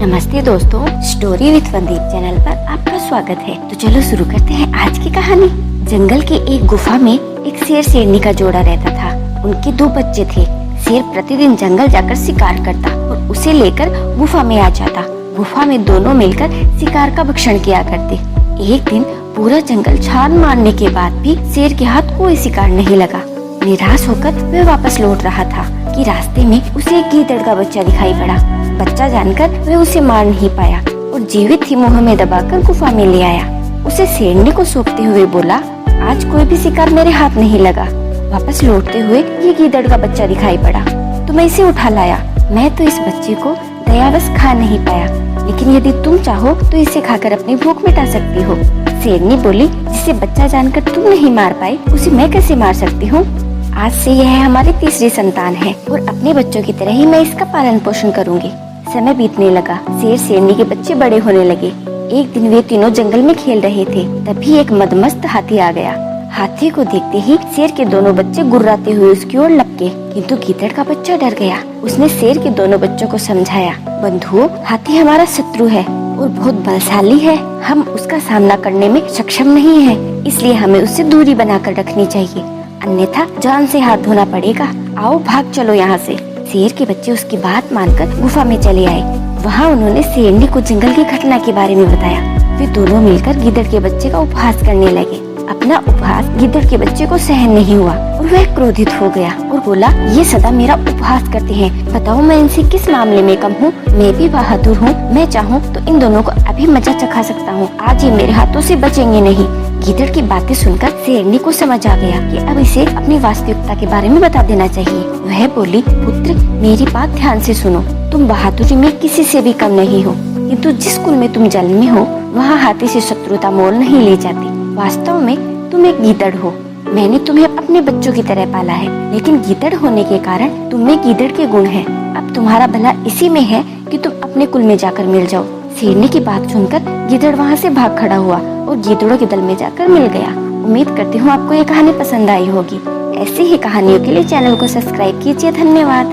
नमस्ते दोस्तों, story with फनदीप channel पर आपका स्वागत है। तो चलो शुरू करते हैं आज की कहानी। जंगल के एक गुफा में एक शेर शेरनी का जोड़ा रहता था। उनके 2 बच्चे थे। शेर प्रतिदिन जंगल जाकर शिकार करता और उसे लेकर गुफा में आ जाता। गुफा में दोनों मिलकर शिकार का भक्षण किया करते। एक दिन पूरा जंगल छान मारने के बाद भी शेर के हाथ कोई शिकार नहीं लगा। निराश होकर वह वापस लौट रहा था कि रास्ते में उसे एक गीदड़ का बच्चा दिखाई पड़ा। बच्चा जानकर वह उसे मार नहीं पाया और जीवित ही मुंह में दबाकर गुफा में ले आया। उसे शेरनी को सौंपते हुए बोला, आज कोई भी शिकार मेरे हाथ नहीं लगा। वापस लौटते हुए ये गीदड़ का बच्चा दिखाई पड़ा तो मैं इसे उठा लाया। मैं तो इस बच्चे को दयावश खा नहीं पाया, लेकिन यदि तुम चाहो तो इसे खाकर अपनी भूख मिटा सकती हो। शेरनी बोली, जिसे बच्चा जानकर तुम नहीं मार पाई उसे मैं कैसे मार सकती हूँ। आज से यह हमारी तीसरी संतान है और अपने बच्चों की तरह ही मैं इसका पालन पोषण करूंगी। समय बीतने लगा। शेर शेरनी के बच्चे बड़े होने लगे। एक दिन वे तीनों जंगल में खेल रहे थे, तभी एक मदमस्त हाथी आ गया। हाथी को देखते ही शेर के दोनों बच्चे गुर्राते हुए उसकी ओर लपके, किंतु गीदड़ का बच्चा डर गया। उसने शेर के दोनों बच्चों को समझाया, बंधुओं, हाथी हमारा शत्रु है और बहुत बलशाली है। हम उसका सामना करने में सक्षम नहीं है, इसलिए हमें उससे दूरी बनाकर रखनी चाहिए, अन्यथा जान से हाथ धोना पड़ेगा। आओ भाग चलो यहाँ से। शेर के बच्चे उसकी बात मानकर गुफा में चले आए। वहाँ उन्होंने शेरनी को जंगल की घटना के बारे में बताया। वे दोनों मिलकर गीदड़ के बच्चे का उपहास करने लगे। अपना उपहास गीदड़ के बच्चे को सहन नहीं हुआ और वह क्रोधित हो गया और बोला, ये सदा मेरा उपहास करते हैं। बताओ मैं इनसे किस मामले में कम हूँ? मैं भी बहादुर हूँ। मैं चाहूँ तो इन दोनों को अभी मजा चखा सकता हूँ। आज ये मेरे हाथों से बचेंगे नहीं। गीदड़ की बातें सुनकर शेरनी को समझ आ गया कि अब इसे अपनी वास्तविकता के बारे में बता देना चाहिए। वह बोली, पुत्र, मेरी बात ध्यान से सुनो। तुम बहादुरी में किसी से भी कम नहीं हो, किंतु जिस कुल में तुम जन्मे हो वहाँ हाथी से शत्रुता मोल नहीं ले जाती। वास्तव में तुम एक गीदड़ हो। मैंने तुम्हें अपने बच्चों की तरह पाला है, लेकिन गीदड़ होने के कारण तुम में गीदड़ के गुण हैं। अब तुम्हारा भला इसी में है कि तुम अपने कुल में जाकर मिल जाओ। शेरनी की बात सुनकर गीदड़ वहाँ से भाग खड़ा हुआ और गीदड़ों के दल में जाकर मिल गया। उम्मीद करती हूँ आपको ये कहानी पसंद आई होगी। ऐसी ही कहानियों के लिए चैनल को सब्सक्राइब कीजिए। धन्यवाद।